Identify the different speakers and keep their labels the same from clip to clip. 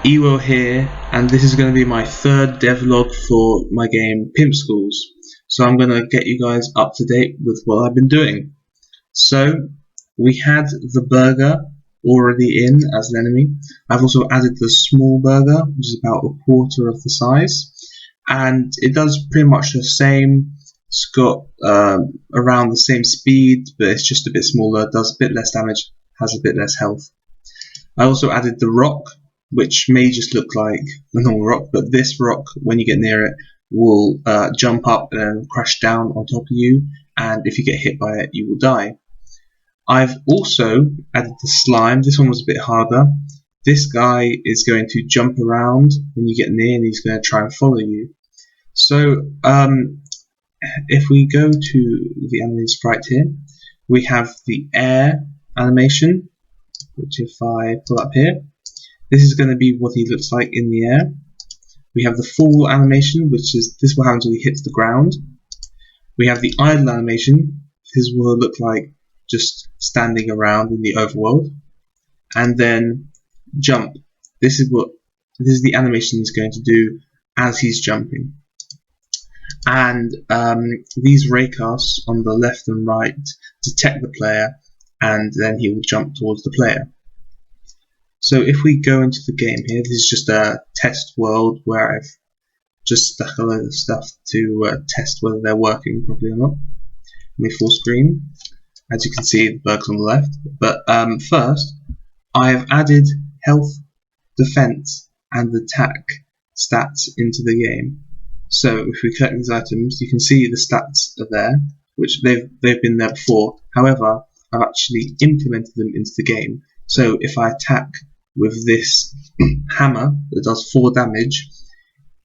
Speaker 1: Ewo here, and this is going to be my third devlog for my game Pimxels. So I'm going to get you guys up to date with what I've been doing. So we had the burger already in as an enemy. I've also added the small burger, which is about a quarter of the size, and it does pretty much the same. It's got around the same speed, but it's just a bit smaller, does a bit less damage, has a bit less health. I also added the rock, which may just look like a normal rock, but this rock, when you get near it, will jump up and crash down on top of you, and if you get hit by it, you will die. I've also added the slime. This one was a bit harder. This guy is going to jump around when you get near, and he's going to try and follow you. So if we go to the animated sprite here, we have the air animation, which if I pull up here, this is going to be what he looks like in the air. We have the fall animation, which is this will happen until he hits the ground. We have the idle animation. This will look like just standing around in the overworld. And then jump. This is the animation he's going to do as he's jumping. And these raycasts on the left and right detect the player, and then he will jump towards the player. So if we go into the game here, this is just a test world where I've just stuck a load of stuff to test whether they're working properly or not. Let me full screen. As you can see, the burg's on the left. But first, I have added health, defense, and attack stats into the game. So if we collect these items, you can see the stats are there, which they've been there before. However, I've actually implemented them into the game. So if I attack with this hammer that does 4 damage,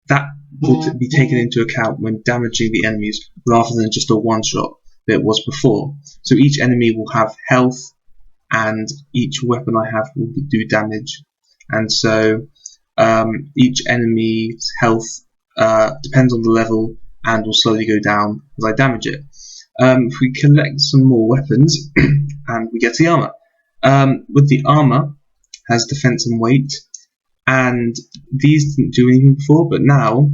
Speaker 1: that will be taken into account when damaging the enemies rather than just a one-shot that it was before. So each enemy will have health, and each weapon I have will do damage. And so each enemy's health depends on the level and will slowly go down as I damage it. If we collect some more weapons and we get the armor. With the armor, has defense and weight, and these didn't do anything before, but now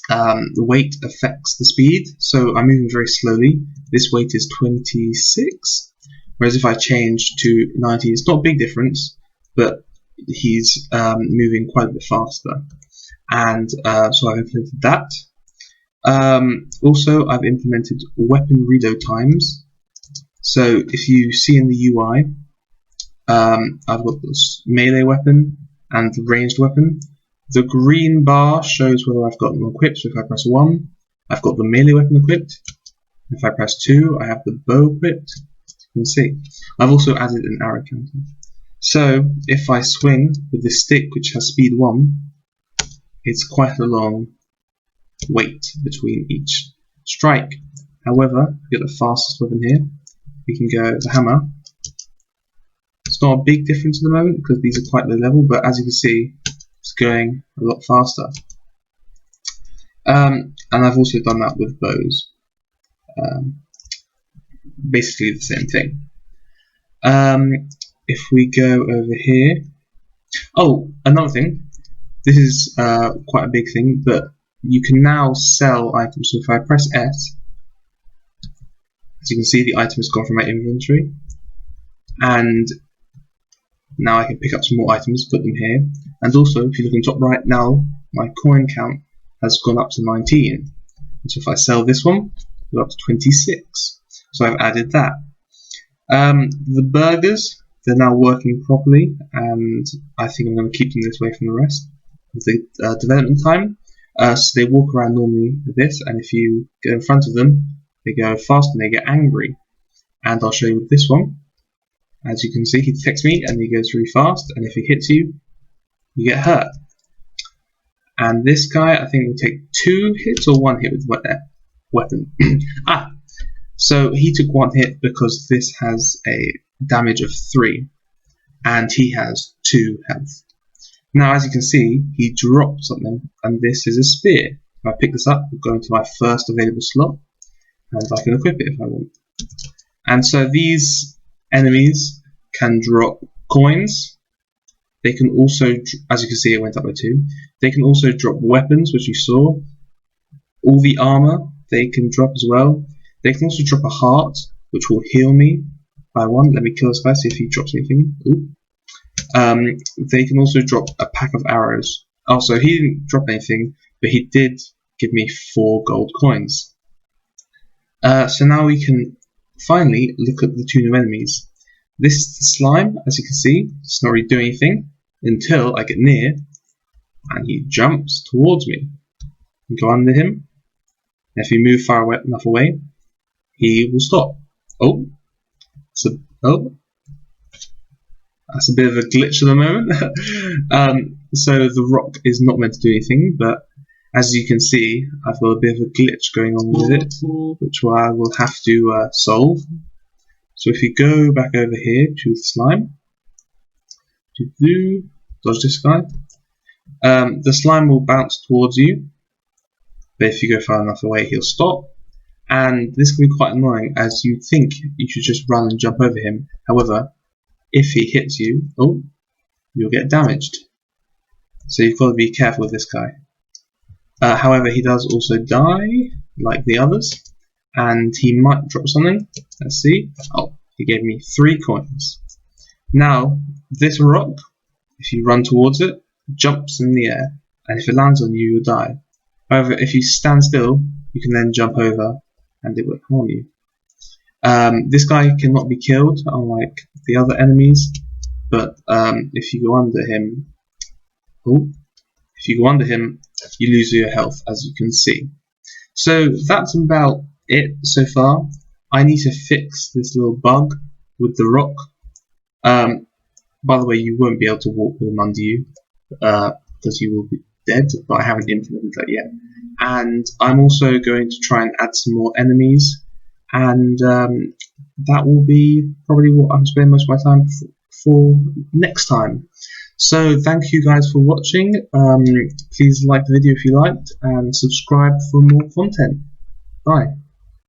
Speaker 1: the weight affects the speed, so I'm moving very slowly. This weight is 26, whereas if I change to 90, it's not a big difference, but he's moving quite a bit faster, and so I've implemented that. Also, I've implemented weapon reload times. So if you see in the UI, I've got this melee weapon and the ranged weapon. The green bar shows whether I've got them equipped. So if I press 1, I've got the melee weapon equipped. If I press 2, I have the bow equipped. You can see. I've also added an arrow counter. So if I swing with this stick, which has speed 1, it's quite a long wait between each strike. However, we get the fastest weapon here. We can go the hammer. It's not a big difference at the moment because these are quite low level, but as you can see, it's going a lot faster. And I've also done that with bows. Basically the same thing. If we go over here, oh, another thing. This is quite a big thing, but you can now sell items. So if I press S, as you can see, the item has gone from my inventory, and now I can pick up some more items, put them here. And also, if you look in the top right now, my coin count has gone up to 19. And so if I sell this one, we're up to 26. So I've added that. The burgers, they're now working properly, and I think I'm going to keep them this way from the rest of the development time. So they walk around normally with this, and if you get in front of them, they go fast and they get angry. And I'll show you with this one. As you can see, he detects me and he goes really fast, and if he hits you, you get hurt. And this guy, I think, will take 2 hits or 1 hit with weapon. So he took 1 hit because this has a damage of 3, and he has 2 health. Now, as you can see, he dropped something, and this is a spear. If I pick this up, we'll go into my first available slot, and I can equip it if I want. And so these enemies can drop coins, They can also, as you can see, it went up by 2. They can also drop weapons, which you saw. All the armor they can drop as well. They can also drop a heart, which will heal me by 1. Let me kill this guy, see if he drops anything. Ooh. They can also drop a pack of arrows. Also, he didn't drop anything, but he did give me 4 gold coins. So now we can finally look at the 2 new enemies. This is the slime, as you can see. It's not really doing anything until I get near, and he jumps towards me. I go under him. And if you move far enough away, he will stop. Oh, that's a bit of a glitch at the moment. So the rock is not meant to do anything, but as you can see, I've got a bit of a glitch going on with it, which I will have to solve. So if you go back over here to the slime, dodge this guy, the slime will bounce towards you, but if you go far enough away, he'll stop. And this can be quite annoying, as you think you should just run and jump over him. However, if he hits you, you'll get damaged. So you've got to be careful with this guy. However, he does also die, like the others, and he might drop something. Let's see. Oh, he gave me 3 coins. Now, this rock, if you run towards it, jumps in the air, and if it lands on you, you'll die. However, if you stand still, you can then jump over, and it won't harm you. This guy cannot be killed, unlike the other enemies, but if you go under him, you lose your health, as you can see. So that's about it so far. I need to fix this little bug with the rock. By the way, you won't be able to walk with him under you, because you will be dead, but I haven't implemented that yet. And I'm also going to try and add some more enemies, and that will be probably what I'm spending most of my time for next time. So thank you guys for watching. Please like the video if you liked, and subscribe for more content. Bye.